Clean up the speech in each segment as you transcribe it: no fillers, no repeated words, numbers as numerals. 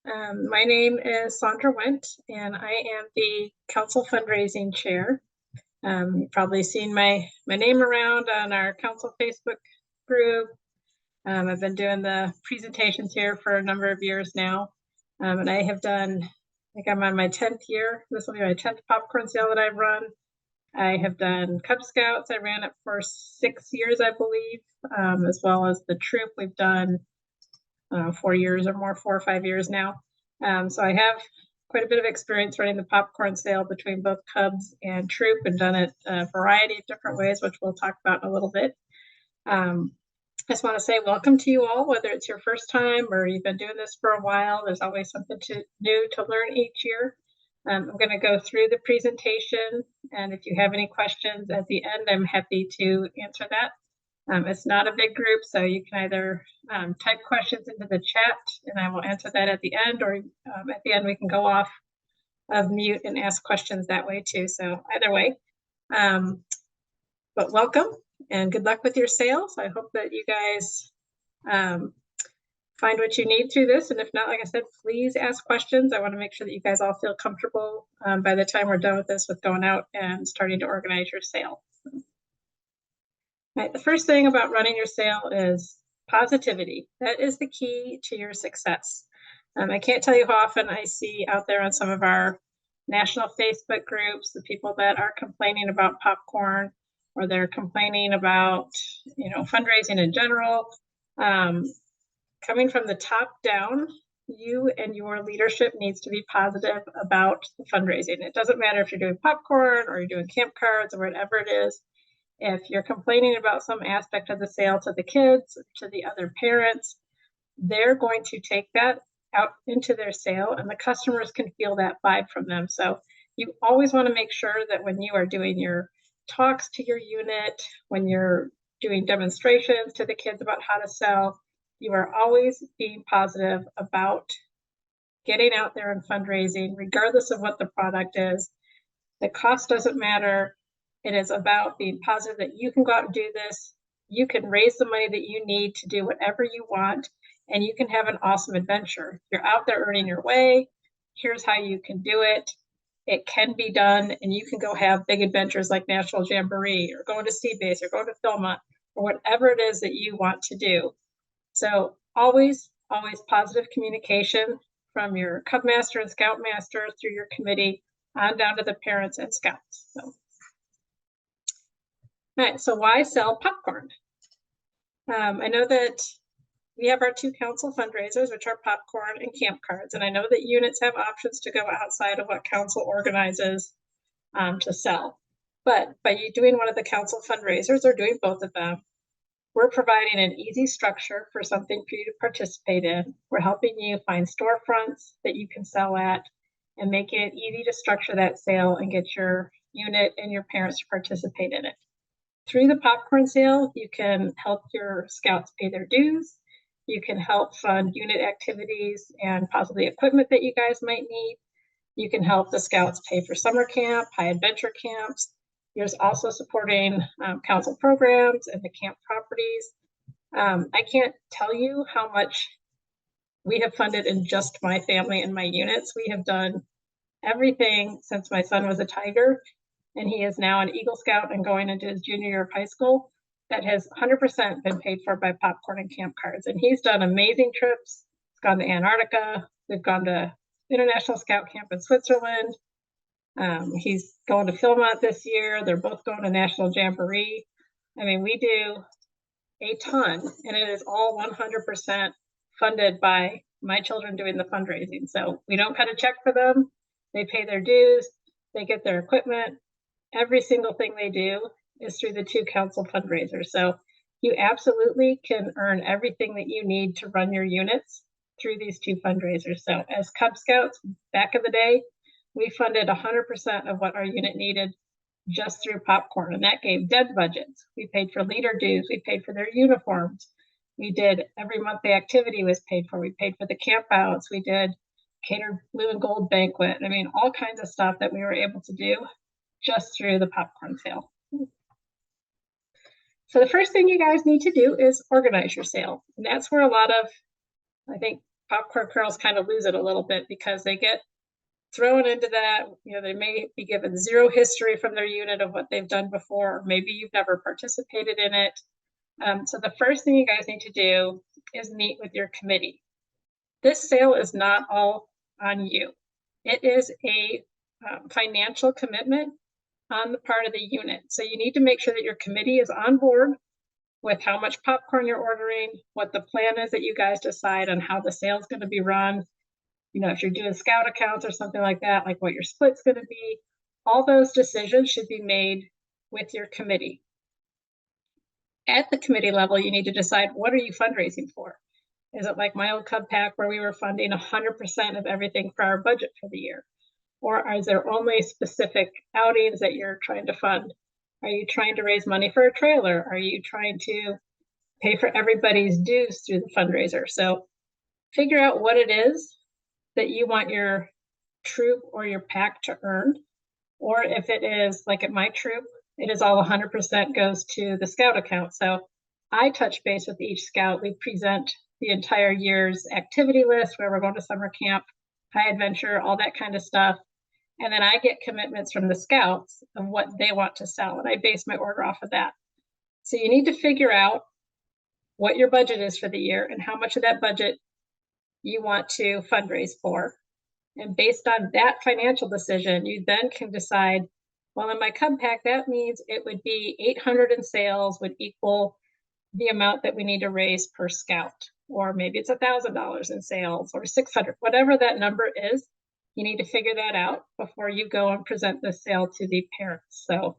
My name is Sandra Wendt, and I am the Council Fundraising Chair. You've probably seen my name around on our Council Facebook group. I've been doing the presentations here for a number of years now, and I have done, I think I'm on my 10th year. This will be my 10th popcorn sale that I've run. I have done Cub Scouts. I ran it for 6 years, I believe, as well as the troop. We've done 4 years or more, 4 or 5 years now. So I have quite a bit of experience running the popcorn sale between both Cubs and troop, and done it a variety of different ways, which we'll talk about in a little bit. I just want to say welcome to you all, whether it's your first time or you've been doing this for a while. There's always something new to learn each year. I'm going to go through the presentation, and if you have any questions at the end, I'm happy to answer that. It's not a big group, so you can either type questions into the chat and I will answer that at the end, or at the end we can go off of mute and ask questions that way too. So either way, but welcome and good luck with your sales. I hope that you guys find what you need through this. And if not, like I said, please ask questions. I want to make sure that you guys all feel comfortable by the time we're done with this, with going out and starting to organize your sale. Right, the first thing about running your sale is positivity. That is the key to your success. I can't tell you how often I see out there on some of our national Facebook groups, the people that are complaining about popcorn, or they're complaining about, fundraising in general. Coming from the top down, you and your leadership needs to be positive about the fundraising. It doesn't matter if you're doing popcorn or you're doing camp cards or whatever it is. If you're complaining about some aspect of the sale to the kids, to the other parents, they're going to take that out into their sale, and the customers can feel that vibe from them. So you always want to make sure that when you are doing your talks to your unit, when you're doing demonstrations to the kids about how to sell, you are always being positive about getting out there and fundraising, regardless of what the product is. The cost doesn't matter. It is about being positive that you can go out and do this. You can raise the money that you need to do whatever you want, and you can have an awesome adventure. You're out there earning your way. Here's how you can do it. It can be done, and you can go have big adventures like National Jamboree, or going to Sea Base, or going to Philmont, or whatever it is that you want to do. So always positive communication from your Cub Master and Scout Master through your committee on down to the parents and scouts. So. All right, so why sell popcorn? I know that we have our 2 council fundraisers, which are popcorn and camp cards. And I know that units have options to go outside of what council organizes to sell. But by you doing one of the council fundraisers or doing both of them, we're providing an easy structure for something for you to participate in. We're helping you find storefronts that you can sell at and making it easy to structure that sale and get your unit and your parents to participate in it. Through the popcorn sale, you can help your scouts pay their dues. You can help fund unit activities and possibly equipment that you guys might need. You can help the scouts pay for summer camp, high adventure camps. There's also supporting council programs and the camp properties. I can't tell you how much we have funded in just my family and my units. We have done everything since my son was a Tiger, and he is now an Eagle Scout and going into his junior year of high school. That has 100% been paid for by popcorn and camp cards. And he's done amazing trips. He's gone to Antarctica. We've gone to International Scout Camp in Switzerland. He's going to Philmont this year. They're both going to National Jamboree. I mean, we do a ton, and it is all 100% funded by my children doing the fundraising. So we don't cut a check for them. They pay their dues. They get their equipment. Every single thing they do is through the 2 council fundraisers. So you absolutely can earn everything that you need to run your units through these 2 fundraisers. So as Cub Scouts back in the day, we funded 100% of what our unit needed just through popcorn, and that gave dead budgets. We paid for leader dues. We paid for their uniforms. We did every month the activity was paid for. We paid for the campouts. We did catered blue and gold banquet. I mean, all kinds of stuff that we were able to do just through the popcorn sale. So the first thing you guys need to do is organize your sale. And that's where a lot of, I think, popcorn kernels kind of lose it a little bit because they get thrown into that. They may be given zero history from their unit of what they've done before, or maybe you've never participated in it. So the first thing you guys need to do is meet with your committee. This sale is not all on you. It is a financial commitment on the part of the unit. So you need to make sure that your committee is on board with how much popcorn you're ordering, what the plan is that you guys decide on how the sale is going to be run. If you're doing scout accounts or something like that, like what your split's going to be, all those decisions should be made with your committee. At the committee level, you need to decide, what are you fundraising for? Is it like my old Cub Pack where we were funding 100% of everything for our budget for the year? Or is there only specific outings that you're trying to fund? Are you trying to raise money for a trailer? Are you trying to pay for everybody's dues through the fundraiser? So figure out what it is that you want your troop or your pack to earn. Or if it is like at my troop, it is all 100% goes to the scout account. So I touch base with each scout. We present the entire year's activity list, where we're going to summer camp, high adventure, all that kind of stuff. And then I get commitments from the scouts of what they want to sell, and I base my order off of that. So you need to figure out what your budget is for the year and how much of that budget you want to fundraise for. And based on that financial decision, you then can decide, well, in my Cub Pack, that means it would be 800 in sales would equal the amount that we need to raise per scout. Or maybe it's $1,000 in sales, or 600, whatever that number is. You need to figure that out before you go and present the sale to the parents. So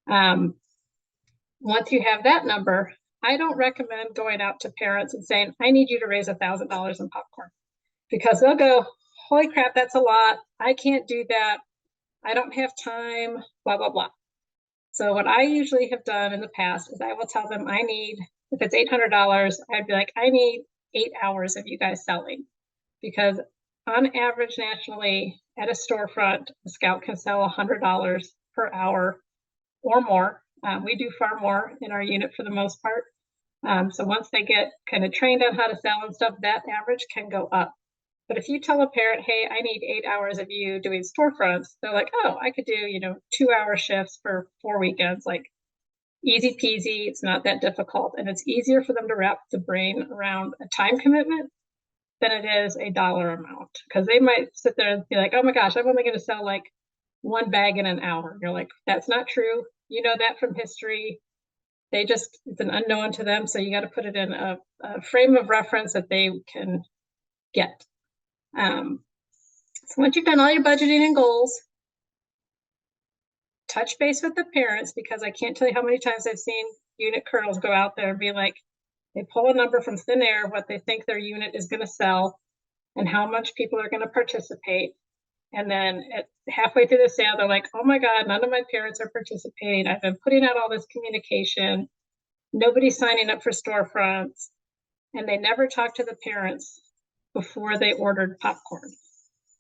once you have that number, I don't recommend going out to parents and saying, I need you to raise $1,000 in popcorn, because they'll go, holy crap, that's a lot. I can't do that. I don't have time, blah, blah, blah. So what I usually have done in the past is I will tell them I need, if it's $800, I'd be like, I need 8 hours of you guys selling, because on average nationally at a storefront, a scout can sell $100 per hour or more. We do far more in our unit for the most part. So once they get kind of trained on how to sell and stuff, that average can go up. But if you tell a parent, hey, I need 8 hours of you doing storefronts, they're like, oh, I could do, 2-hour shifts for 4 weekends, like easy peasy. It's not that difficult. And it's easier for them to wrap the brain around a time commitment than it is a dollar amount. Because they might sit there and be like, oh my gosh, I'm only going to sell like 1 bag in an hour. You're like, that's not true. You know that from history. It's an unknown to them. So you got to put it in a frame of reference that they can get. So once you've done all your budgeting and goals, touch base with the parents, because I can't tell you how many times I've seen unit colonels go out there and be like, they pull a number from thin air, what they think their unit is going to sell and how much people are going to participate. And then halfway through the sale, they're like, oh my God, none of my parents are participating. I've been putting out all this communication. Nobody's signing up for storefronts. And they never talk to the parents before they ordered popcorn.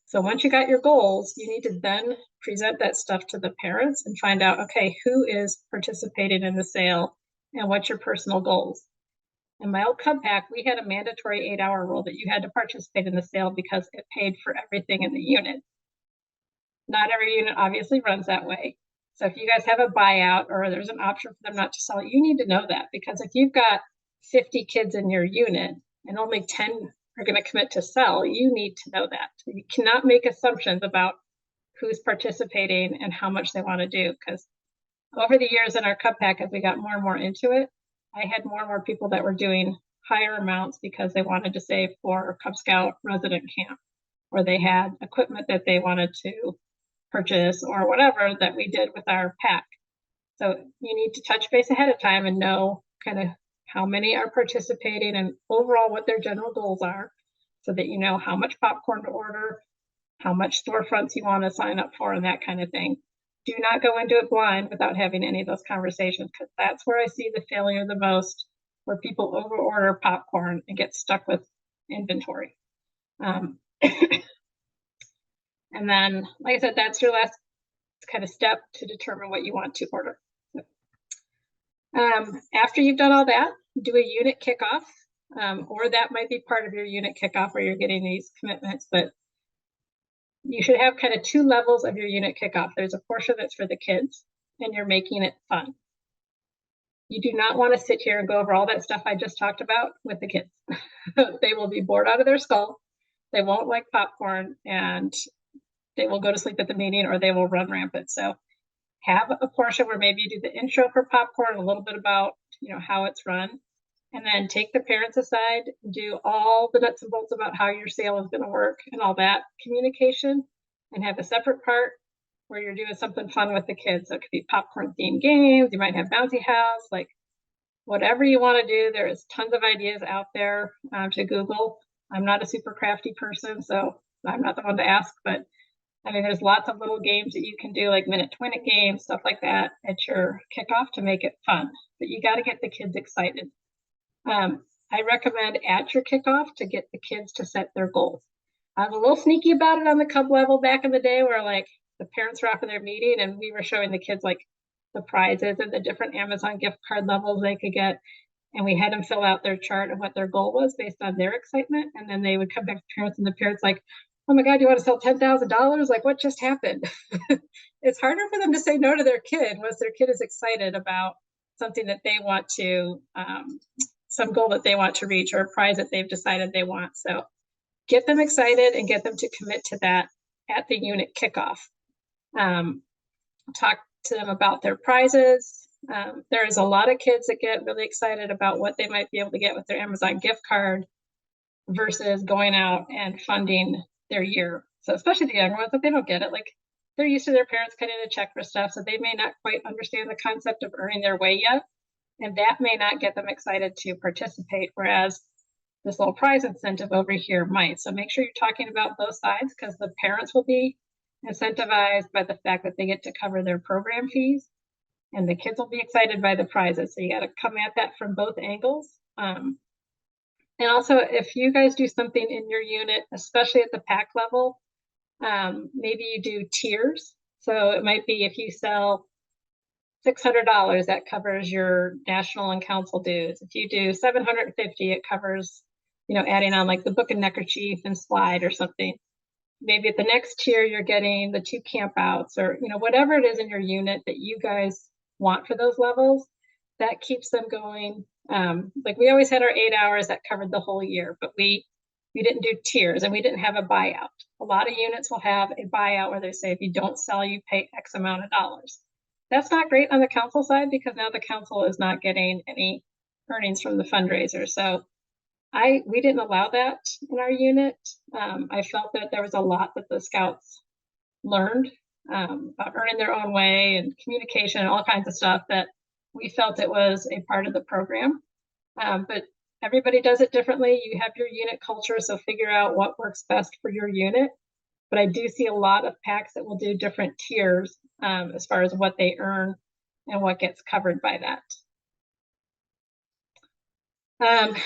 So once you got your goals, you need to then present that stuff to the parents and find out, okay, who is participating in the sale and what's your personal goals. In my old Cub Pack, we had a mandatory 8-hour rule that you had to participate in the sale because it paid for everything in the unit. Not every unit obviously runs that way. So if you guys have a buyout or there's an option for them not to sell, you need to know that, because if you've got 50 kids in your unit and only 10 are going to commit to sell, you need to know that. You cannot make assumptions about who's participating and how much they want to do, because over the years in our Cub Pack, as we got more and more into it, I had more and more people that were doing higher amounts because they wanted to save for Cub Scout resident camp, or they had equipment that they wanted to purchase, or whatever that we did with our pack. So you need to touch base ahead of time and know kind of how many are participating and overall what their general goals are, so that you know how much popcorn to order, how much storefronts you want to sign up for, and that kind of thing. Do not go into it blind without having any of those conversations, because that's where I see the failure the most, where people overorder popcorn and get stuck with inventory. And then, like I said, that's your last kind of step to determine what you want to order. After you've done all that, do a unit kickoff. or that might be part of your unit kickoff where you're getting these commitments, but you should have kind of two levels of your unit kickoff. There's a portion that's for the kids and you're making it fun. You do not want to sit here and go over all that stuff I just talked about with the kids. They will be bored out of their skull. They won't like popcorn and they will go to sleep at the meeting or they will run rampant. So have a portion where maybe you do the intro for popcorn, a little bit about, how it's run, and then take the parents aside, do all the nuts and bolts about how your sale is going to work and all that communication, and have a separate part where you're doing something fun with the kids. So it could be popcorn themed games. You might have bouncy house, like whatever you want to do. There is tons of ideas out there to Google. I'm not a super crafty person, so I'm not the one to ask, but I mean, there's lots of little games that you can do, like minute to minute games, stuff like that at your kickoff to make it fun. But you got to get the kids excited. I recommend at your kickoff to get the kids to set their goals. I was a little sneaky about it on the Cub level back in the day where like the parents were off of their meeting and we were showing the kids like the prizes and the different Amazon gift card levels they could get. And we had them fill out their chart of what their goal was based on their excitement. And then they would come back to parents and the parents like, oh my God, you want to sell $10,000? Like what just happened? It's harder for them to say no to their kid once their kid is excited about something that they want to, some goal that they want to reach or a prize that they've decided they want. So get them excited and get them to commit to that at the unit kickoff. Talk to them about their prizes. There is a lot of kids that get really excited about what they might be able to get with their Amazon gift card versus going out and funding their year. So especially the younger ones, if they don't get it, like they're used to their parents cutting a check for stuff, so they may not quite understand the concept of earning their way yet. And that may not get them excited to participate, whereas this little prize incentive over here might. So make sure you're talking about both sides because the parents will be incentivized by the fact that they get to cover their program fees and the kids will be excited by the prizes. So you got to come at that from both angles. And also, if you guys do something in your unit, especially at the pack level, maybe you do tiers. So it might be if you sell $600, that covers your national and council dues. If you do $750, it covers, adding on like the book and neckerchief and slide or something. Maybe at the next tier, you're getting the 2 camp outs or, whatever it is in your unit that you guys want for those levels, that keeps them going. Like we always had our 8 hours that covered the whole year, but we didn't do tiers and we didn't have a buyout. A lot of units will have a buyout where they say, if you don't sell, you pay X amount of dollars. That's not great on the council side because now the council is not getting any earnings from the fundraiser. So we didn't allow that in our unit. I felt that there was a lot that the scouts learned about earning their own way and communication and all kinds of stuff that we felt it was a part of the program. But everybody does it differently. You have your unit culture, so figure out what works best for your unit. But I do see a lot of packs that will do different tiers as far as what they earn and what gets covered by that.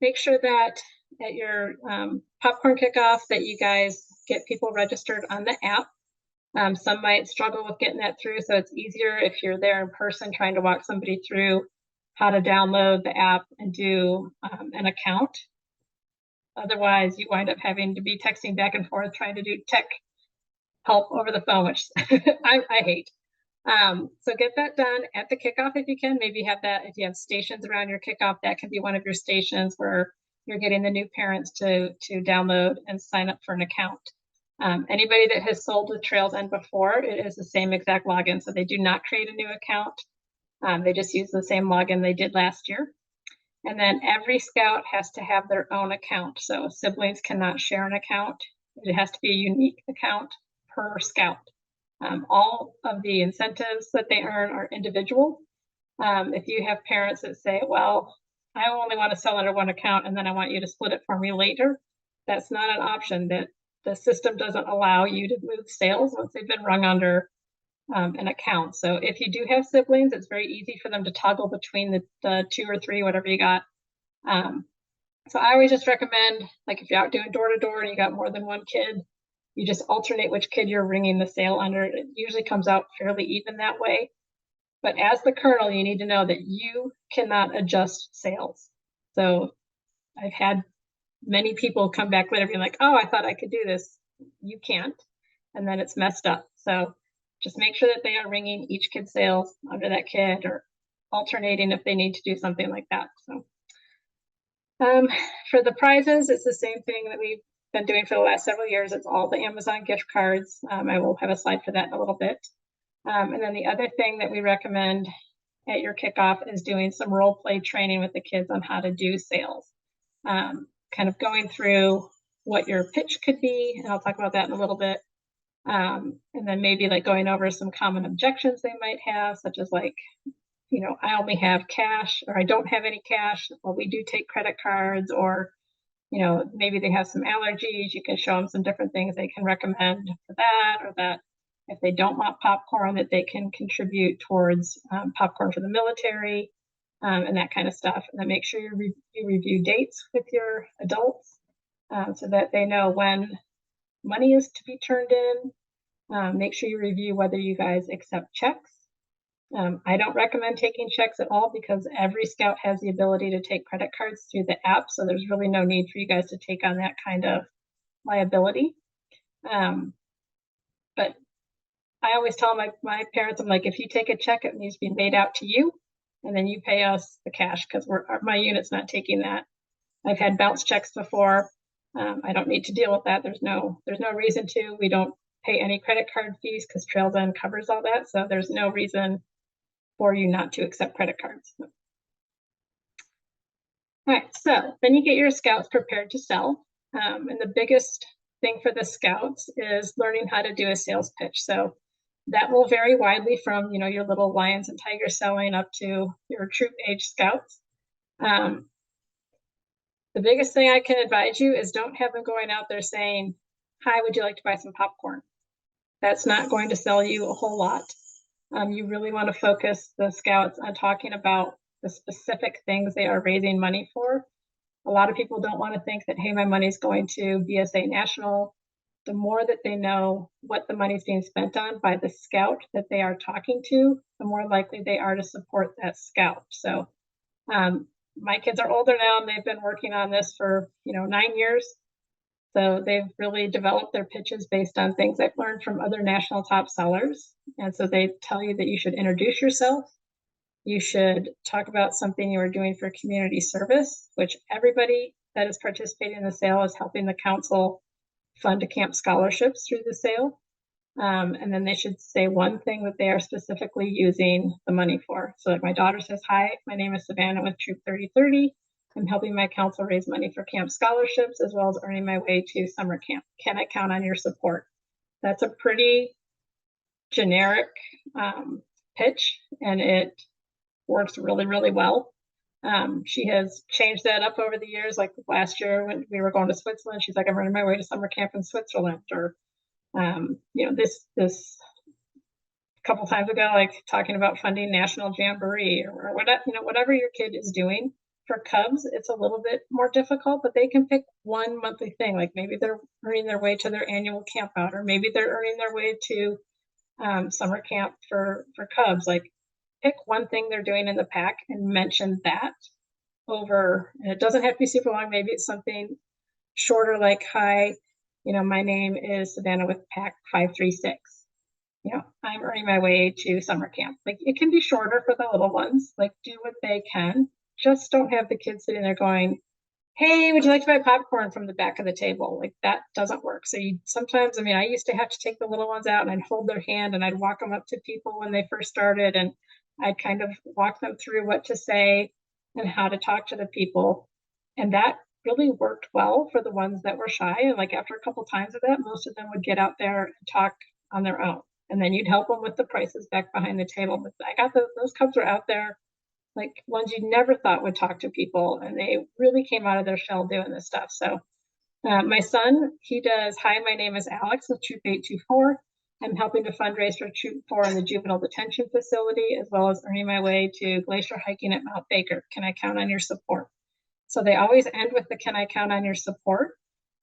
Make sure that at your popcorn kickoff that you guys get people registered on the app. Some might struggle with getting that through, so it's easier if you're there in person trying to walk somebody through how to download the app and do an account. Otherwise, you wind up having to be texting back and forth trying to do tech help over the phone, which I hate. So get that done at the kickoff if you can. Maybe have that if you have stations around your kickoff. That can be one of your stations where you're getting the new parents to download and sign up for an account. Anybody that has sold with Trails End before, it is the same exact login. So they do not create a new account. They just use the same login they did last year. And then every scout has to have their own account. So siblings cannot share an account. It has to be a unique account per scout. All of the incentives that they earn are individual. If you have parents that say, well, I only want to sell under one account and then I want you to split it for me later, that's not an option. That the system doesn't allow you to move sales once they've been rung under an account. So if you do have siblings, it's very easy for them to toggle between the 2 or 3, whatever you got. So I always just recommend, like if you're out doing door to door and you got more than one kid, you just alternate which kid you're ringing the sale under. It usually comes out fairly even that way. But as the colonel, you need to know that you cannot adjust sales. So I've had many people come back later being like, oh, I thought I could do this. You can't. And then it's messed up. So just make sure that they are ringing each kid's sales under that kid, or alternating if they need to do something like that. So for the prizes, it's the same thing that we've been doing for the last several years. It's all the Amazon gift cards. I will have a slide for that in a little bit. And then the other thing that we recommend at your kickoff is doing some role play training with the kids on how to do sales. Kind of going through what your pitch could be, and I'll talk about that in a little bit. And then maybe like going over some common objections they might have, such as like, you know, I only have cash, or I don't have any cash. Well, we do take credit cards, or, you know, maybe they have some allergies. You can show them some different things they can recommend for that, or that if they don't want popcorn, that they can contribute towards popcorn for the military, and that kind of stuff. And then make sure you review dates with your adults so that they know when money is to be turned in. Make sure you review whether you guys accept checks. I don't recommend taking checks at all, because every scout has the ability to take credit cards through the app. So there's really no need for you guys to take on that kind of liability. But I always tell my parents, I'm like, if you take a check, it needs to be made out to you, and then you pay us the cash, because my unit's not taking that. I've had bounce checks before. I don't need to deal with that. There's no reason to. We don't pay any credit card fees because Trails End covers all that. So there's no reason for you not to accept credit cards. All right, so then you get your scouts prepared to sell. And the biggest thing for the scouts is learning how to do a sales pitch. So that will vary widely from, you know, your little lions and tigers selling up to your troop age scouts. The biggest thing I can advise you is don't have them going out there saying, hi, would you like to buy some popcorn? That's not going to sell you a whole lot. You really want to focus the scouts on talking about the specific things they are raising money for. A lot of people don't want to think that, hey, my money's going to BSA National. The more that they know what the money's being spent on by the scout that they are talking to, the more likely they are to support that scout. So my kids are older now, and they've been working on this for, you know, 9 years. So they've really developed their pitches based on things I've learned from other national top sellers. And so they tell you that you should introduce yourself. You should talk about something you are doing for community service, which everybody that is participating in the sale is helping the council fund camp scholarships through the sale. And then they should say one thing that they are specifically using the money for. So like my daughter says, hi, my name is Savannah with Troop 3030. I'm helping my council raise money for camp scholarships, as well as earning my way to summer camp. Can I count on your support? That's a pretty generic pitch, and it works really, really well. She has changed that up over the years. Like last year when we were going to Switzerland, she's like, I'm earning my way to summer camp in Switzerland. Or, you know, this a couple times ago, like talking about funding National Jamboree, or whatever, you know, whatever your kid is doing. For Cubs, it's a little bit more difficult, but they can pick one monthly thing. Like maybe they're earning their way to their annual camp out, or maybe they're earning their way to summer camp for Cubs. Like pick one thing they're doing in the pack and mention that over, and it doesn't have to be super long. Maybe it's something shorter, like, hi, you know, my name is Savannah with pack 536. You know, I'm earning my way to summer camp. Like it can be shorter for the little ones. Like do what they can. Just don't have the kids sitting there going, hey, would you like to buy popcorn from the back of the table? Like that doesn't work. So you sometimes, I mean, I used to have to take the little ones out and I'd hold their hand and I'd walk them up to people when they first started, and I'd kind of walk them through what to say and how to talk to the people. And that really worked well for the ones that were shy. And like after a couple times of that, most of them would get out there and talk on their own. And then you'd help them with the prices back behind the table. But I got those Cubs were out there, like ones you never thought would talk to people, and they really came out of their shell doing this stuff. So my son, he does, hi, my name is Alex with Troop 824. I'm helping to fundraise for Troop 4 in the juvenile detention facility, as well as earning my way to glacier hiking at Mount Baker. Can I count on your support? So they always end with the can I count on your support,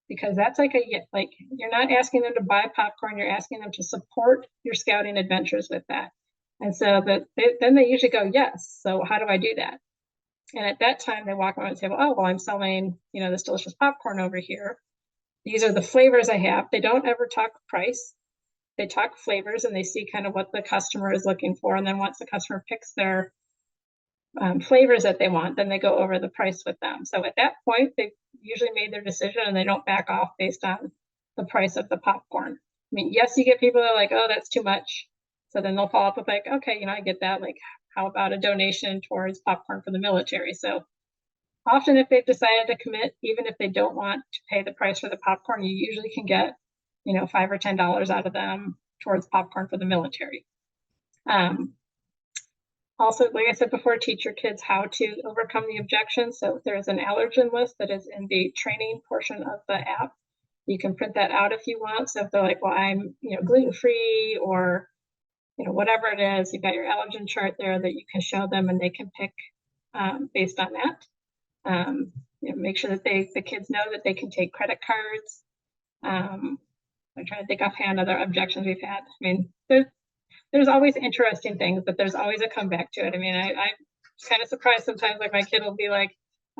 because that's like you're not asking them to buy popcorn, you're asking them to support your scouting adventures with that. And so then they usually go, yes. So how do I do that? And at that time, they walk around and say, well, I'm selling, this delicious popcorn over here. These are the flavors I have. They don't ever talk price. They talk flavors, and they see kind of what the customer is looking for. And then once the customer picks their flavors that they want, then they go over the price with them. So at that point, they've usually made their decision, and they don't back off based on the price of the popcorn. I mean, yes, you get people that are like, oh, that's too much. So then they'll follow up with like, okay, I get that. Like, how about a donation towards popcorn for the military? So often if they've decided to commit, even if they don't want to pay the price for the popcorn, you usually can get, $5 or $10 out of them towards popcorn for the military. Also, like I said before, teach your kids how to overcome the objections. So there's an allergen list that is in the training portion of the app. You can print that out if you want. So if they're like, well, I'm, gluten-free or, whatever it is, you've got your allergen chart there that you can show them, and they can pick based on that. Make sure that the kids know that they can take credit cards. I'm trying to think offhand other objections we've had. I mean, there's always interesting things, but there's always a comeback to it. I mean, I'm kind of surprised sometimes, like my kid will be like,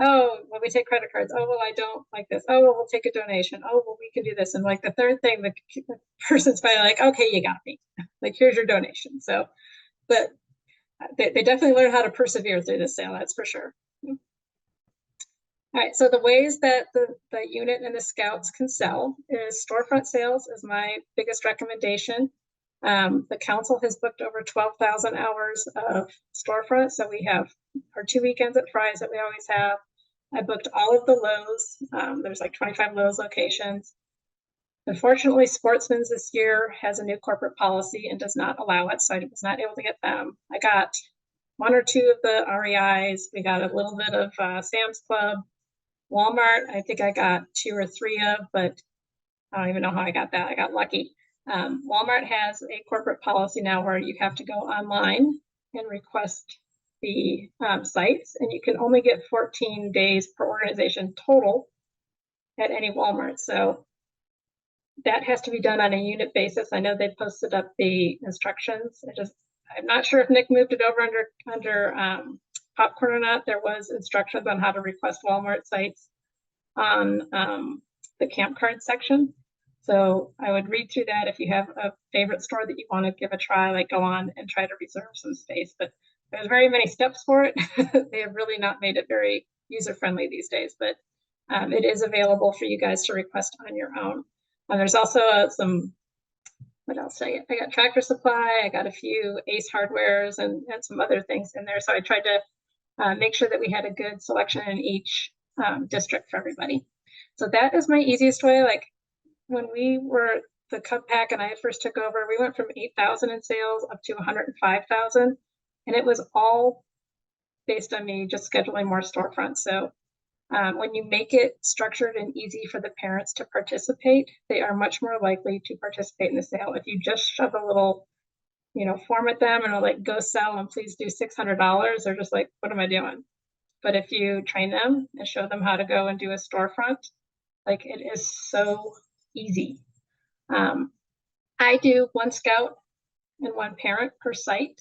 oh, well, we take credit cards. Oh, well, I don't like this. Oh, well, we'll take a donation. Oh, well, we can do this. And like the third thing, the person's finally like, okay, you got me. Like, here's your donation. So, but they definitely learn how to persevere through this sale, that's for sure. All right, so the ways that the unit and the scouts can sell is storefront sales is my biggest recommendation. The council has booked over 12,000 hours of storefront. So we have our 2 weekends at Fry's that we always have. I booked all of the Lowe's. There's like 25 Lowe's locations. Unfortunately, Sportsman's this year has a new corporate policy and does not allow it. So I was not able to get them. I got 1 or 2 of the REIs. We got a little bit of Sam's Club. Walmart, I think I got 2 or 3 of, but I don't even know how I got that. I got lucky. Walmart has a corporate policy now where you have to go online and request the sites, and you can only get 14 days per organization total at any Walmart. So that has to be done on a unit basis. I know they posted up the instructions. I'm not sure if Nick moved it over under popcorn or not. There was instructions on how to request Walmart sites on the camp card section. So I would read through that. If you have a favorite store that you want to give a try, like go on and try to reserve some space. But there's very many steps for it. They have really not made it very user-friendly these days, but it is available for you guys to request on your own. There's also what else did I get? I got Tractor Supply. I got a few Ace Hardwares and some other things in there. So I tried to make sure that we had a good selection in each district for everybody. So that is my easiest way. Like when we were the Cup Pack and I first took over, we went from 8,000 in sales up to 105,000. And it was all based on me just scheduling more storefronts. So when you make it structured and easy for the parents to participate, they are much more likely to participate in the sale. If you just shove a little, form at them and are like, go sell and please do $600, they're just like, what am I doing? But if you train them and show them how to go and do a storefront, like it is so easy. I do 1 scout and 1 parent per site.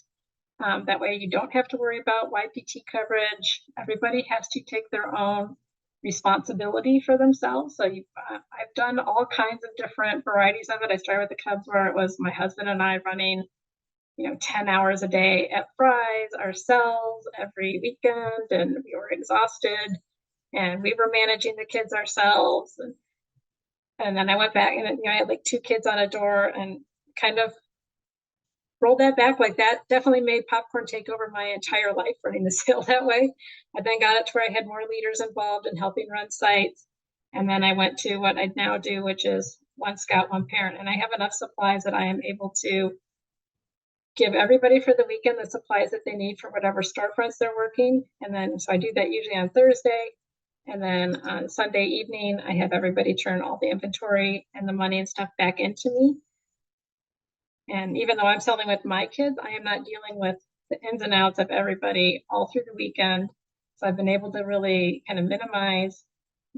That way you don't have to worry about YPT coverage. Everybody has to take their own responsibility for themselves. So I've done all kinds of different varieties of it. I started with the Cubs where it was my husband and I running, 10 hours a day at Fry's ourselves every weekend, and we were exhausted and we were managing the kids ourselves. And then I went back and I had like 2 kids on a door and kind of rolled that back. Like that definitely made popcorn take over my entire life running the sale that way. I then got it to where I had more leaders involved in helping run sites. And then I went to what I now do, which is 1 scout, 1 parent. And I have enough supplies that I am able to give everybody for the weekend the supplies that they need for whatever storefronts they're working. And then, so I do that usually on Thursday. And then on Sunday evening, I have everybody turn all the inventory and the money and stuff back into me. And even though I'm selling with my kids, I am not dealing with the ins and outs of everybody all through the weekend. So I've been able to really kind of minimize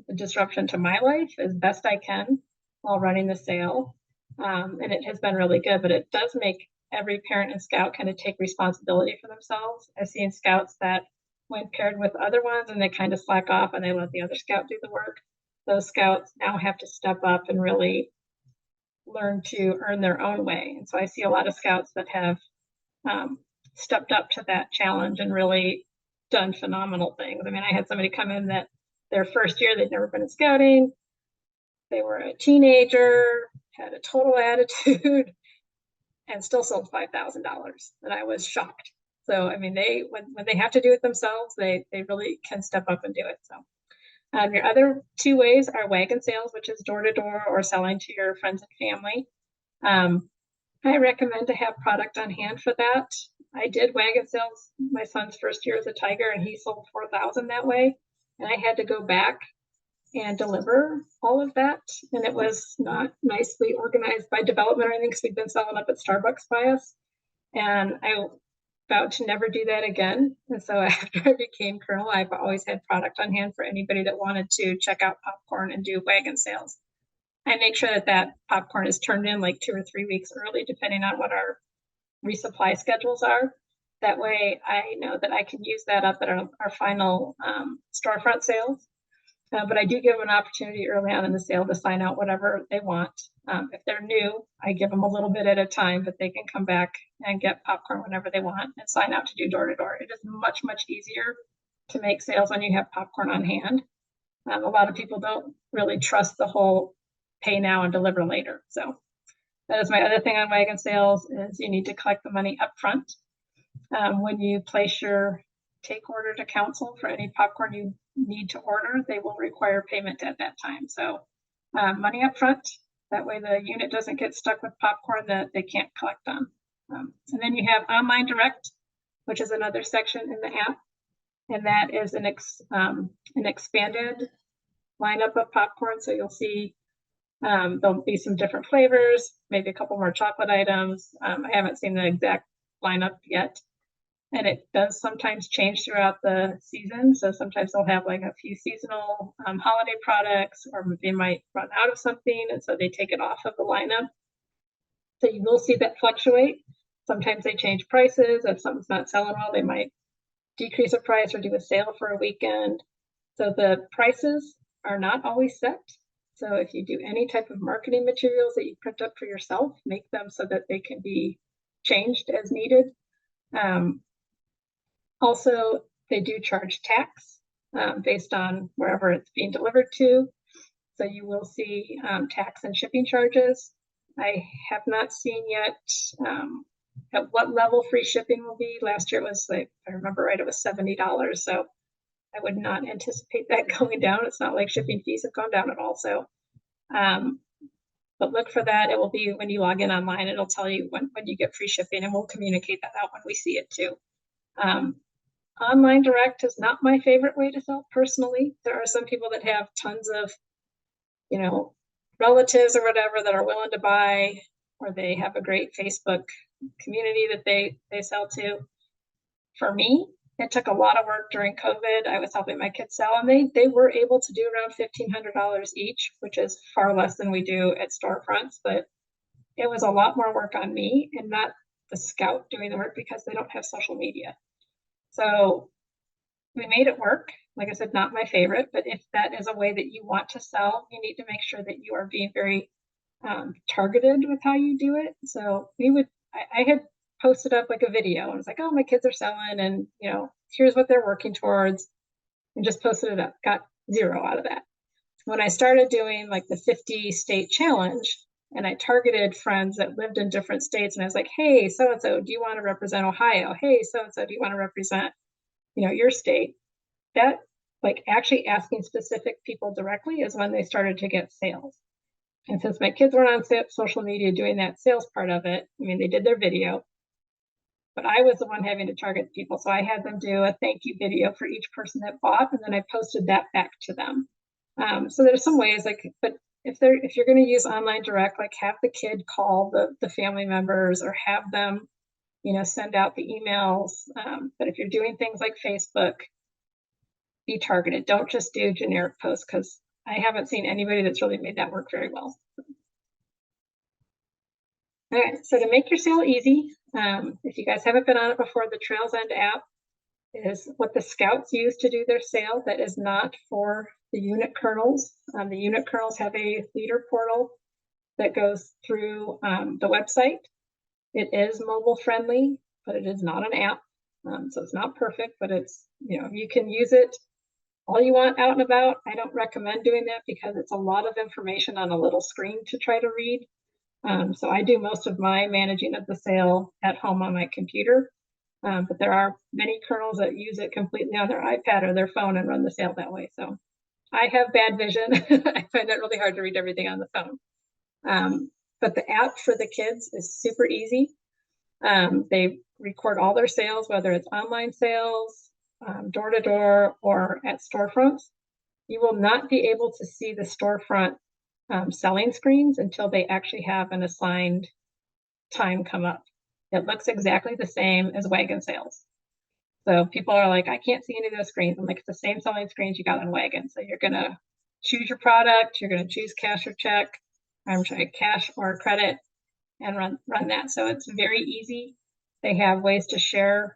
the disruption to my life as best I can while running the sale. And it has been really good, but it does make every parent and scout kind of take responsibility for themselves. I've seen scouts that when paired with other ones and they kind of slack off and they let the other scout do the work, those scouts now have to step up and really learn to earn their own way. And so I see a lot of scouts that have stepped up to that challenge and really done phenomenal things. I mean, I had somebody come in that their first year, they'd never been in scouting. They were a teenager, had a total attitude, and still sold $5,000. And I was shocked. So, I mean, when they have to do it themselves, they really can step up and do it. So your other two ways are wagon sales, which is door to door or selling to your friends and family. I recommend to have product on hand for that. I did wagon sales my son's first year as a Tiger, and he sold 4,000 that way. And I had to go back and deliver all of that. And it was not nicely organized by development or anything, because we'd been selling up at Starbucks by us. And I vowed to never do that again. And so after I became Colonel, I've always had product on hand for anybody that wanted to check out popcorn and do wagon sales. I make sure that that popcorn is turned in like 2 or 3 weeks early, depending on what our resupply schedules are. That way I know that I can use that up at our final storefront sales. But I do give them an opportunity early on in the sale to sign out whatever they want. If they're new, I give them a little bit at a time, but they can come back and get popcorn whenever they want and sign out to do door to door. It is much, much easier to make sales when you have popcorn on hand. A lot of people don't really trust the whole pay now and deliver later. So that is my other thing on wagon sales, is you need to collect the money up front. When you place your take order to council for any popcorn you need to order, they will require payment at that time. So money up front, that way the unit doesn't get stuck with popcorn that they can't collect on. And then you have online direct, which is another section in the app. And that is an expanded lineup of popcorn. So you'll see there'll be some different flavors, maybe a couple more chocolate items. I haven't seen the exact lineup yet. And it does sometimes change throughout the season. So sometimes they'll have like a few seasonal holiday products, or they might run out of something, and so they take it off of the lineup. So you will see that fluctuate. Sometimes they change prices. If something's not selling well, they might decrease a price or do a sale for a weekend. So the prices are not always set. So if you do any type of marketing materials that you print up for yourself, make them so that they can be changed as needed. Also, they do charge tax based on wherever it's being delivered to. So you will see tax and shipping charges. I have not seen yet at what level free shipping will be. Last year it was, like, if I remember right, it was $70. So I would not anticipate that going down. It's not like shipping fees have gone down at all. So, but look for that. It will be when you log in online, it'll tell you when you get free shipping, and we'll communicate that out when we see it too. Online direct is not my favorite way to sell personally. There are some people that have tons of, relatives or whatever that are willing to buy, or they have a great Facebook community that they sell to. For me, it took a lot of work during COVID. I was helping my kids sell, and they were able to do around $1,500 each, which is far less than we do at storefronts, but it was a lot more work on me and not the scout doing the work, because they don't have social media. So we made it work. Like I said, not my favorite, but if that is a way that you want to sell, you need to make sure that you are being very targeted with how you do it. So I had posted up like a video, and it's like, oh, my kids are selling, and here's what they're working towards, and just posted it up. Got 0 out of that. When I started doing like the 50 state challenge, and I targeted friends that lived in different states, and I was like, hey, so-and-so, do you want to represent Ohio? Hey, so-and-so, do you want to represent, your state? That, like, actually asking specific people directly is when they started to get sales. And since my kids weren't on social media doing that sales part of it, they did their video, but I was the one having to target people. So I had them do a thank you video for each person that bought, and then I posted that back to them. So there's some ways, but if you're going to use online direct, like, have the kid call the family members, or have them, send out the emails. But if you're doing things like Facebook, be targeted. Don't just do generic posts, because I haven't seen anybody that's really made that work very well. All right, so to make your sale easy, if you guys haven't been on it before, the Trails End app is what the scouts use to do their sale. That is not for the unit colonels. The unit colonels have a leader portal that goes through the website. It is mobile friendly, but it is not an app. So it's not perfect, but it's, you can use it all you want out and about. I don't recommend doing that because it's a lot of information on a little screen to try to read. So I do most of my managing of the sale at home on my computer. But there are many colonels that use it completely on their iPad or their phone and run the sale that way. So I have bad vision. I find it really hard to read everything on the phone. But the app for the kids is super easy. They record all their sales, whether it's online sales, door to door, or at storefronts. You will not be able to see the storefront selling screens until they actually have an assigned time come up. It looks exactly the same as wagon sales. So people are like, I can't see any of those screens. I'm like, it's the same selling screens you got on wagon. So you're going to choose your product. You're going to choose cash or check. I'm sorry, cash or credit, and run that. So it's very easy. They have ways to share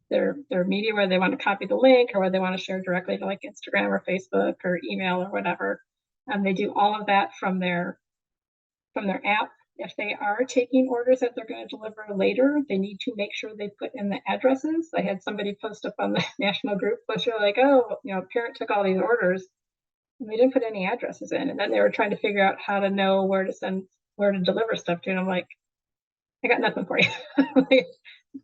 their media, where they want to copy the link or where they want to share directly to like Instagram or Facebook or email or whatever. They do all of that from their app. If they are taking orders that they're going to deliver later, they need to make sure they put in the addresses. I had somebody post up on the national group post, like, oh, parent took all these orders and they didn't put any addresses in. And then they were trying to figure out how to know where to deliver stuff to. And I'm like, I got nothing for you.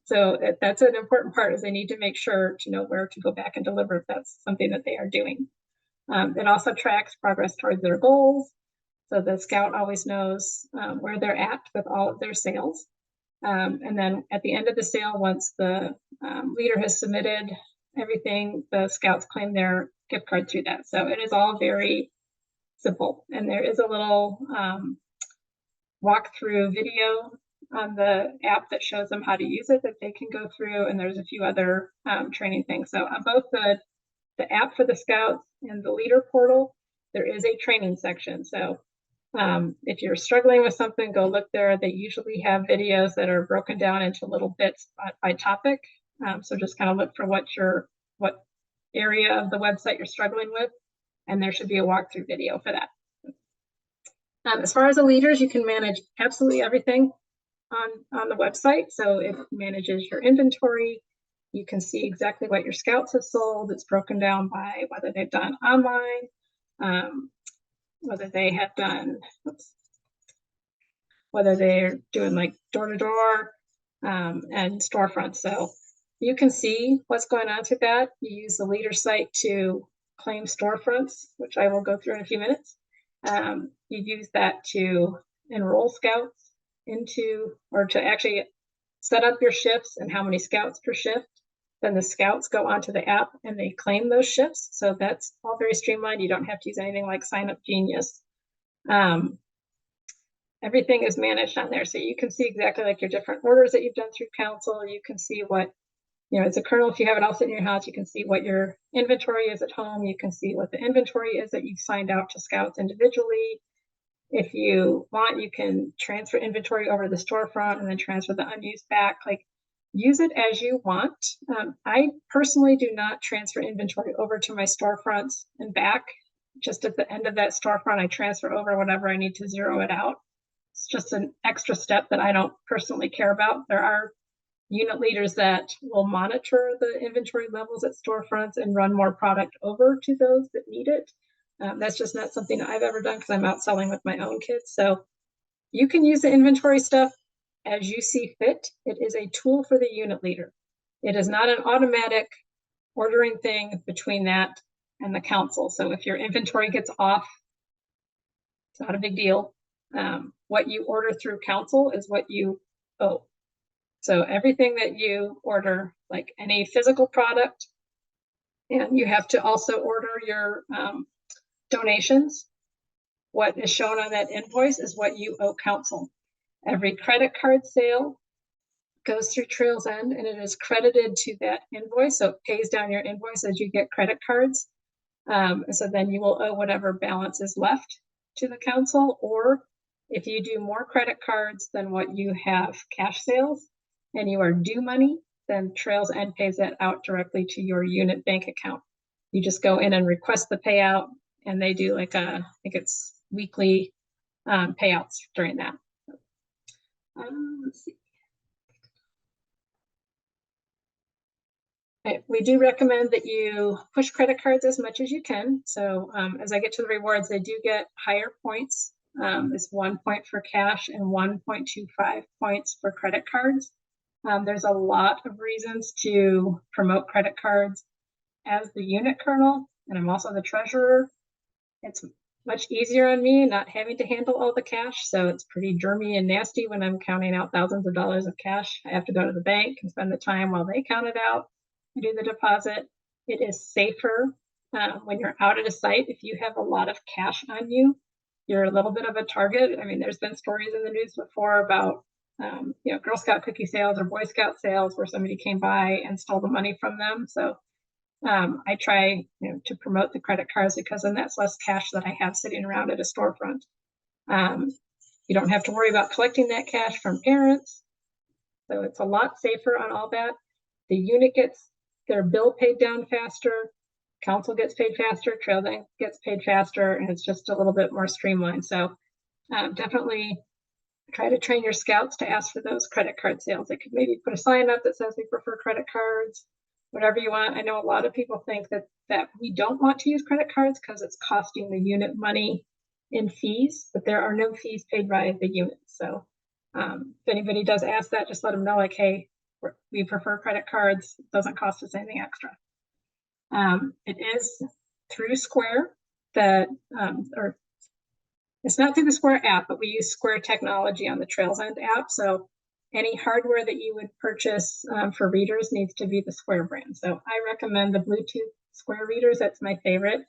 So that's an important part, is they need to make sure to know where to go back and deliver if that's something that they are doing. It also tracks progress towards their goals. So the scout always knows where they're at with all of their sales. And then at the end of the sale, once the leader has submitted everything, the scouts claim their gift card through that. So it is all very simple. And there is a little walkthrough video on the app that shows them how to use it that they can go through. And there's a few other training things. So on both the app for the scouts and the leader portal, there is a training section. So if you're struggling with something, go look there. They usually have videos that are broken down into little bits by topic. So just kind of look for what area of the website you're struggling with, and there should be a walkthrough video for that. As far as the leaders, you can manage absolutely everything on the website. So it manages your inventory. You can see exactly what your scouts have sold. It's broken down by whether they've done online, whether they have done, whether they're doing like door-to-door and storefront. So you can see what's going on to that. You use the leader site to claim storefronts, which I will go through in a few minutes. You use that to enroll scouts into, or to actually set up your shifts and how many scouts per shift. Then the scouts go onto the app and they claim those shifts. So that's all very streamlined. You don't have to use anything like Sign Up Genius. Everything is managed on there. So you can see exactly like your different orders that you've done through council. You can see what, as a colonel, if you have it all sitting in your house, you can see what your inventory is at home. You can see what the inventory is that you've signed out to scouts individually. If you want, you can transfer inventory over to the storefront and then transfer the unused back. Like, use it as you want. I personally do not transfer inventory over to my storefronts and back. Just at the end of that storefront, I transfer over whatever I need to zero it out. It's just an extra step that I don't personally care about. There are unit leaders that will monitor the inventory levels at storefronts and run more product over to those that need it. That's just not something I've ever done because I'm out selling with my own kids. So you can use the inventory stuff as you see fit. It is a tool for the unit leader. It is not an automatic ordering thing between that and the council. So if your inventory gets off, it's not a big deal. What you order through council is what you owe. So everything that you order, like any physical product, and you have to also order your donations. What is shown on that invoice is what you owe council. Every credit card sale goes through Trails End and it is credited to that invoice. So it pays down your invoice as you get credit cards. So then you will owe whatever balance is left to the council, or if you do more credit cards than what you have cash sales and you are due money, then Trails End pays that out directly to your unit bank account. You just go in and request the payout, and they do like I think it's weekly payouts during that. Let's see. We do recommend that you push credit cards as much as you can. So as I get to the rewards, they do get higher points. It's 1 point for cash and 1.25 points for credit cards. There's a lot of reasons to promote credit cards. As the unit colonel, and I'm also the treasurer, it's much easier on me not having to handle all the cash. So it's pretty germy and nasty when I'm counting out thousands of dollars of cash. I have to go to the bank and spend the time while they count it out and do the deposit. It is safer when you're out at a site. If you have a lot of cash on you, you're a little bit of a target. I mean, there's been stories in the news before about Girl Scout cookie sales or Boy Scout sales where somebody came by and stole the money from them. So I try to promote the credit cards because then that's less cash that I have sitting around at a storefront. You don't have to worry about collecting that cash from parents. So it's a lot safer on all that. The unit gets their bill paid down faster, council gets paid faster, Trail Bank gets paid faster, and it's just a little bit more streamlined. So definitely try to train your scouts to ask for those credit card sales. They could maybe put a sign up that says we prefer credit cards, whatever you want. I know a lot of people think that we don't want to use credit cards because it's costing the unit money in fees, but there are no fees paid by the unit. So if anybody does ask that, just let them know, like, hey, we prefer credit cards. It doesn't cost us anything extra. It is through Square that, or it's not through the Square app, but we use Square technology on the Trails End app. So any hardware that you would purchase for readers needs to be the Square brand. So I recommend the Bluetooth Square readers. That's my favorite.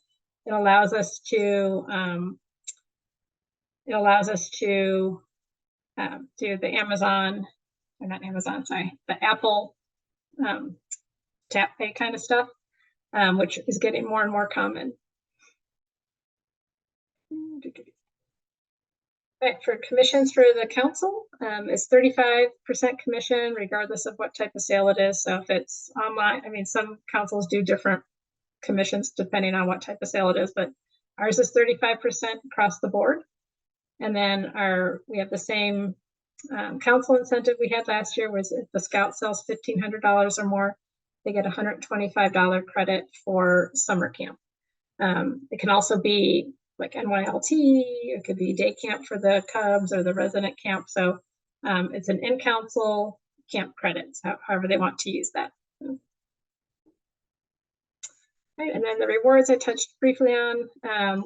It allows us to do the Amazon, or not Amazon, sorry, the Apple tap pay kind of stuff, which is getting more and more common. Right, for commissions for the council, it's 35% commission regardless of what type of sale it is. So if it's online, I mean, some councils do different commissions depending on what type of sale it is, but ours is 35% across the board. And then we have the same council incentive we had last year. Was if the scout sells $1,500 or more, they get $125 credit for summer camp. It can also be like NYLT, it could be day camp for the Cubs or the resident camp. So it's an in-council camp credits, however they want to use that. Right, and then the rewards I touched briefly on.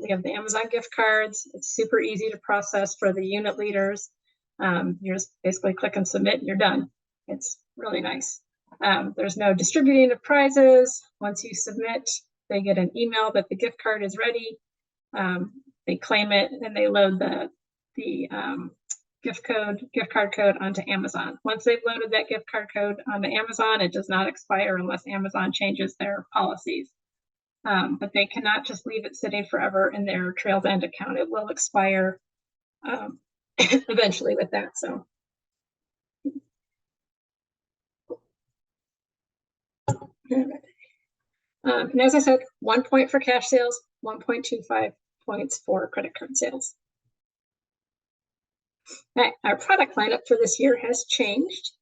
We have the Amazon gift cards. It's super easy to process for the unit leaders. You just basically click and submit and you're done. It's really nice. There's no distributing of prizes. Once you submit, they get an email that the gift card is ready. They claim it and they load the gift card code onto Amazon. Once they've loaded that gift card code onto Amazon, it does not expire unless Amazon changes their policies. But they cannot just leave it sitting forever in their Trails End account. It will expire eventually with that. So. And as I said, 1 point for cash sales, 1.25 points for credit card sales. Right, our product lineup for this year has changed.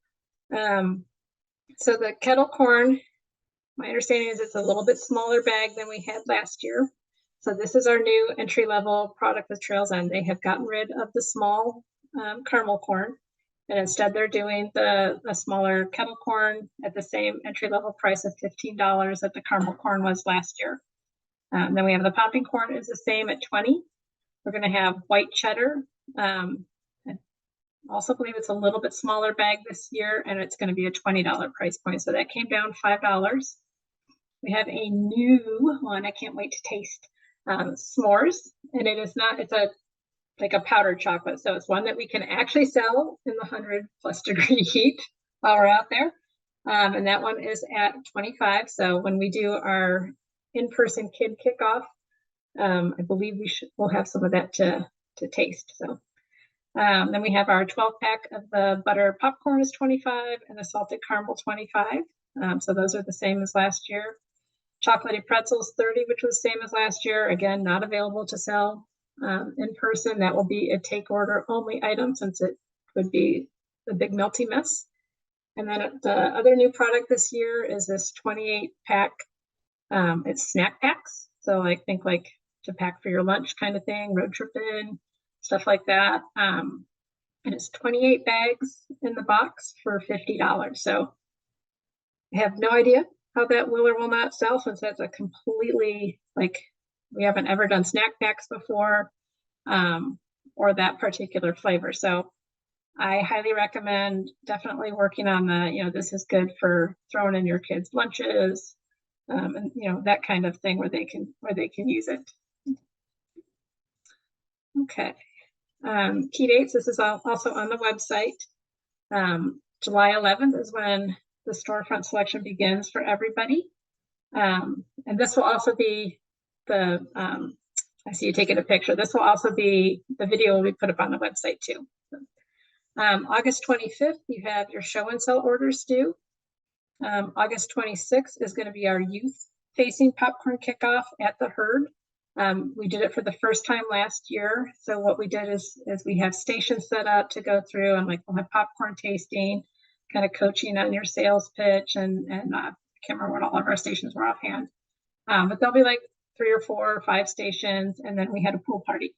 So the kettle corn, my understanding is it's a little bit smaller bag than we had last year. So this is our new entry-level product with Trails End. They have gotten rid of the small caramel corn, and instead they're doing a smaller kettle corn at the same entry-level price of $15 that the caramel corn was last year. Then we have the popping corn is the same at $20. We're going to have white cheddar. I also believe it's a little bit smaller bag this year, and it's going to be a $20 price point. So that came down $5. We have a new one I can't wait to taste, s'mores, and it is not, it's like a powdered chocolate. So it's one that we can actually sell in the 100+ degree heat while we're out there. And that one is at $25. So when we do our in-person kid kickoff, I believe we'll have some of that to taste. So Then we have our 12-pack of the butter popcorn is $25 and the salted caramel $25. So those are the same as last year. Chocolatey pretzels $30, which was the same as last year. Again, not available to sell in person. That will be a take order only item since it would be a big melty mess. And then the other new product this year is this 28-pack. It's snack packs. So I think like to pack for your lunch kind of thing, road trip in, stuff like that. And it's 28 bags in the box for $50. So I have no idea how that will or will not sell since that's a completely, like, we haven't ever done snack packs before or that particular flavor. So I highly recommend definitely working on the, this is good for throwing in your kids' lunches and, that kind of thing where they can use it. Okay. Key dates, this is also on the website. July 11th is when the storefront selection begins for everybody. And this will also be the, I see you taking a picture. This will also be, the video will be put up on the website too. August 25th, you have your show and sell orders due. August 26th is going to be our youth facing popcorn kickoff at the Herd. We did it for the first time last year. So what we did is we have stations set up to go through and like we'll have popcorn tasting, kind of coaching on your sales pitch and I can't remember what all of our stations were offhand. But there'll be like 3 or 4 or 5 stations and then we had a pool party.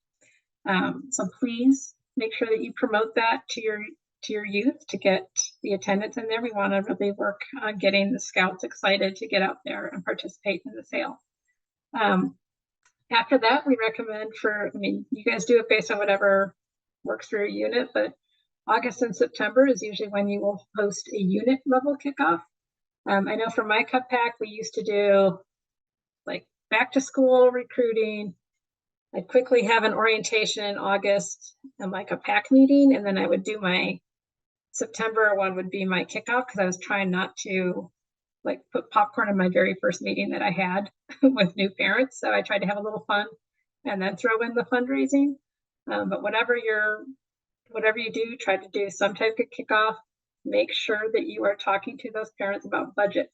So please make sure that you promote that to your youth to get the attendance in there. We want to really work on getting the scouts excited to get out there and participate in the sale. After that, we recommend you guys do it based on whatever works for your unit, but August and September is usually when you will host a unit level kickoff. I know for my cup pack, we used to do like back to school recruiting. I'd quickly have an orientation in August and like a pack meeting. And then I would do my September one would be my kickoff because I was trying not to like put popcorn in my very first meeting that I had with new parents. So I tried to have a little fun and then throw in the fundraising. But whatever you do, try to do some type of kickoff. Make sure that you are talking to those parents about budget.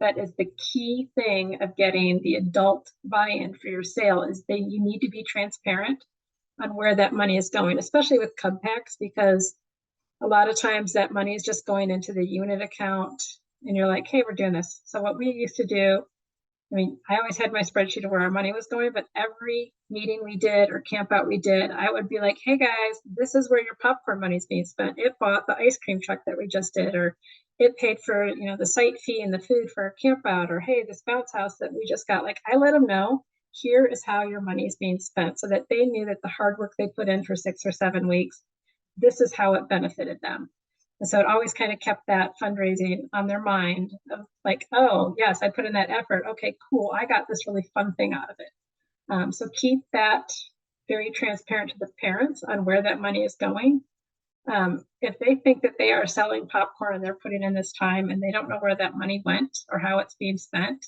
That is the key thing of getting the adult buy-in for your sale is that you need to be transparent on where that money is going, especially with cub packs, because a lot of times that money is just going into the unit account and you're like, hey, we're doing this. So what we used to do, I always had my spreadsheet of where our money was going, but every meeting we did or camp out we did, I would be like, hey guys, this is where your popcorn money is being spent. It bought the ice cream truck that we just did, or it paid for, the site fee and the food for our camp out, or hey, this bounce house that we just got. Like I let them know, here is how your money is being spent so that they knew that the hard work they put in for 6 or 7 weeks, this is how it benefited them. And so it always kind of kept that fundraising on their mind of like, oh, yes, I put in that effort. Okay, cool. I got this really fun thing out of it. So keep that very transparent to the parents on where that money is going. If they think that they are selling popcorn and they're putting in this time and they don't know where that money went or how it's being spent,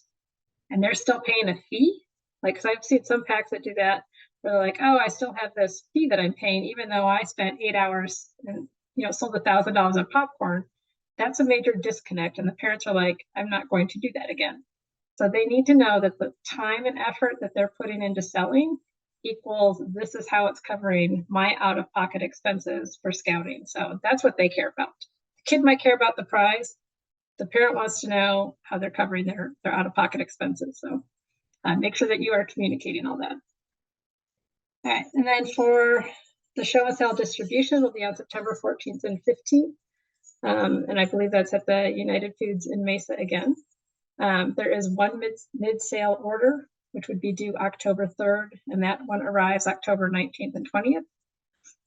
and they're still paying a fee, like, because I've seen some packs that do that, where they're like, oh, I still have this fee that I'm paying, even though I spent 8 hours and sold $1,000 of popcorn. That's a major disconnect. And the parents are like, I'm not going to do that again. So they need to know that the time and effort that they're putting into selling equals this is how it's covering my out-of-pocket expenses for scouting. So that's what they care about. The kid might care about the prize. The parent wants to know how they're covering their out-of-pocket expenses. So make sure that you are communicating all that. All right, and then for the show and sell distribution will be on September 14th and 15th. And I believe that's at the United Foods in Mesa again. There is one mid-sale order, which would be due October 3rd, and that one arrives October 19th and 20th.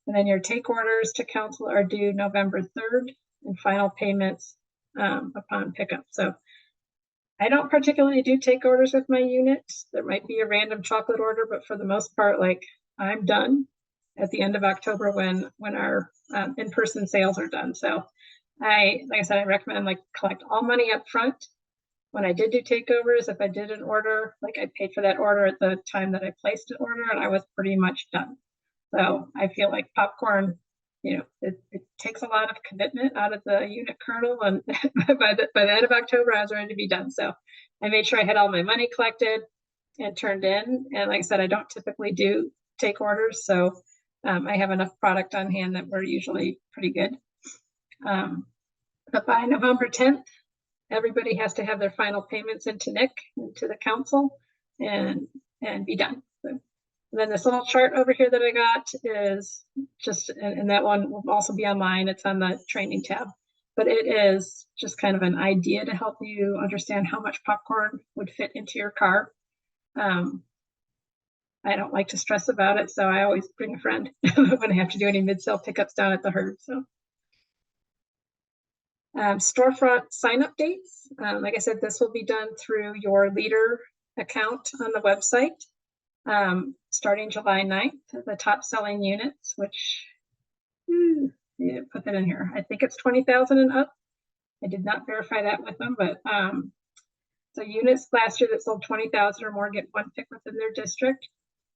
And then your take orders to council are due November 3rd, and final payments upon pickup. So I don't particularly do take orders with my unit. There might be a random chocolate order, but for the most part, like I'm done at the end of October when our in-person sales are done. So like I said, I recommend like collect all money up front. When I did do takeovers, if I did an order, like I paid for that order at the time that I placed an order and I was pretty much done. So I feel like popcorn it takes a lot of commitment out of the unit colonel, and by the end of October, I was ready to be done. So I made sure I had all my money collected and turned in. And like I said, I don't typically do take orders, so I have enough product on hand that we're usually pretty good. But by November 10th, everybody has to have their final payments into Nick, to the council, and be done. So, and then this little chart over here that I got is just, and that one will also be online. It's on the training tab, but it is just kind of an idea to help you understand how much popcorn would fit into your car. I don't like to stress about it, so I always bring a friend when I have to do any mid-sale pickups down at the herd. So storefront sign-up dates. Like I said, this will be done through your leader account on the website. Starting July 9th, the top selling units, which yeah, put that in here. I think it's 20,000 and up. I did not verify that with them, but so units last year that sold 20,000 or more get one pick within their district.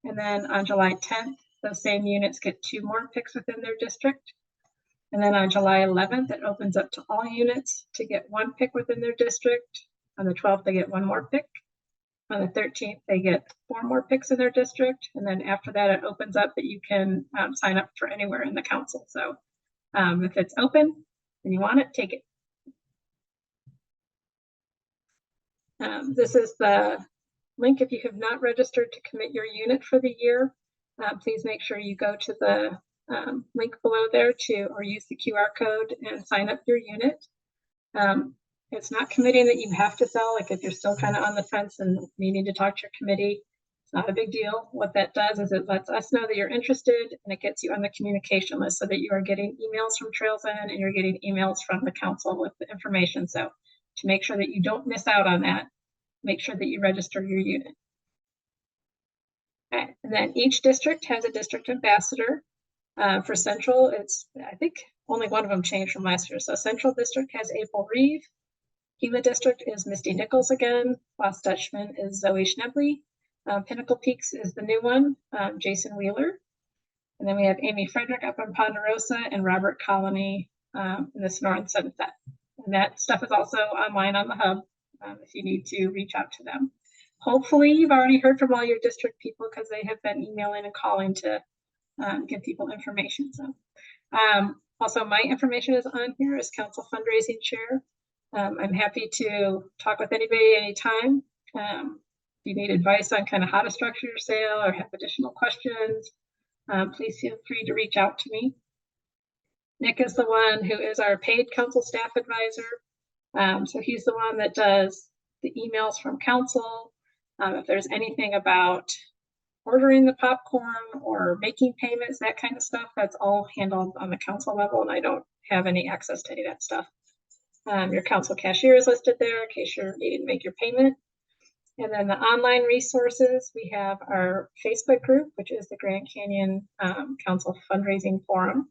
And then on July 10th, those same units get 2 more picks within their district. And then on July 11th, it opens up to all units to get 1 pick within their district. On the 12th, they get 1 more pick. On the 13th, they get 4 more picks in their district. And then after that, it opens up that you can sign up for anywhere in the council. So if it's open and you want it, take it. This is the link. If you have not registered to commit your unit for the year, please make sure you go to the link below there or use the QR code and sign up your unit. It's not committing that you have to sell. Like if you're still kind of on the fence and needing to talk to your committee, it's not a big deal. What that does is it lets us know that you're interested, and it gets you on the communication list so that you are getting emails from Trails End and you're getting emails from the council with the information. So to make sure that you don't miss out on that, make sure that you register your unit. Okay. And then each district has a district ambassador. For Central, I think only one of them changed from last year. So Central District has April Reeve. Gila District is Misty Nichols again. Lost Dutchman is Zoe Schnebley. Pinnacle Peaks is the new one, Jason Wheeler. And then we have Amy Frederick up in Ponderosa and Robert Colony in the Sonoran and Sunset. And that stuff is also online on the hub if you need to reach out to them. Hopefully you've already heard from all your district people because they have been emailing and calling to give people information. So also my information is on here as council fundraising chair. I'm happy to talk with anybody anytime. If you need advice on kind of how to structure your sale or have additional questions, please feel free to reach out to me. Nick is the one who is our paid council staff advisor. So he's the one that does the emails from council. If there's anything about ordering the popcorn or making payments, that kind of stuff, that's all handled on the council level, and I don't have any access to any of that stuff. Your council cashier is listed there in case you're needing to make your payment. And then the online resources, we have our Facebook group, which is the Grand Canyon Council Fundraising Forum.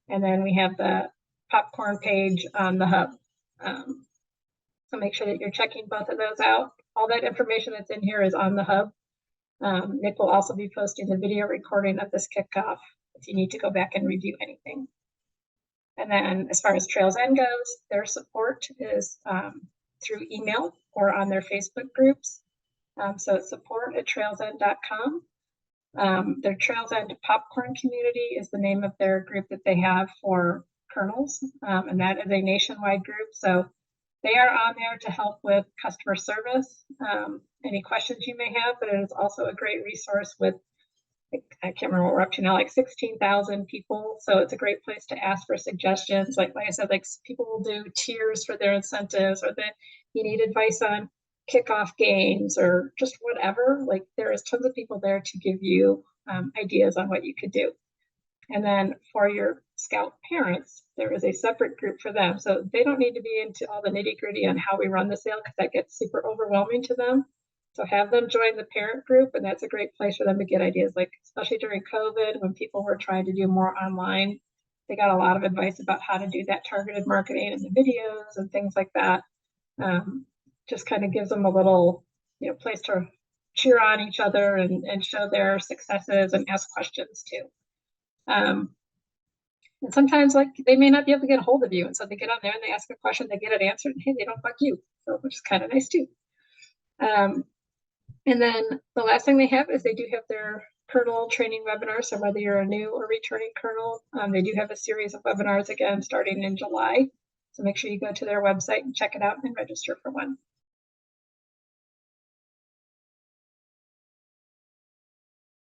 And then we have the popcorn page on the hub. So make sure that you're checking both of those out. All that information that's in here is on the hub. Nick will also be posting the video recording of this kickoff if you need to go back and review anything. And then as far as Trails End goes, their support is through email or on their Facebook groups. So it's support@trailsend.com. Their Trails End Popcorn Community is the name of their group that they have for colonels, and that is a nationwide group. So they are on there to help with customer service, any questions you may have, but it is also a great resource with, I can't remember what we're up to now, like 16,000 people. So it's a great place to ask for suggestions. Like I said, like people will do tiers for their incentives, or that you need advice on kickoff games or just whatever. Like there is tons of people there to give you ideas on what you could do. And then for your scout parents, there is a separate group for them. So they don't need to be into all the nitty-gritty on how we run the sale because that gets super overwhelming to them. So have them join the parent group, and that's a great place for them to get ideas, like especially during COVID when people were trying to do more online. They got a lot of advice about how to do that targeted marketing and the videos and things like that. Just kind of gives them a little, place to cheer on each other and show their successes and ask questions too. And sometimes like they may not be able to get a hold of you. And so they get on there and they ask a question, they get it answered, and hey, they don't bug you. So which is kind of nice too. And then the last thing they have is they do have their kernel training webinars. So whether you're a new or returning kernel, they do have a series of webinars again starting in July. So make sure you go to their website and check it out and register for one.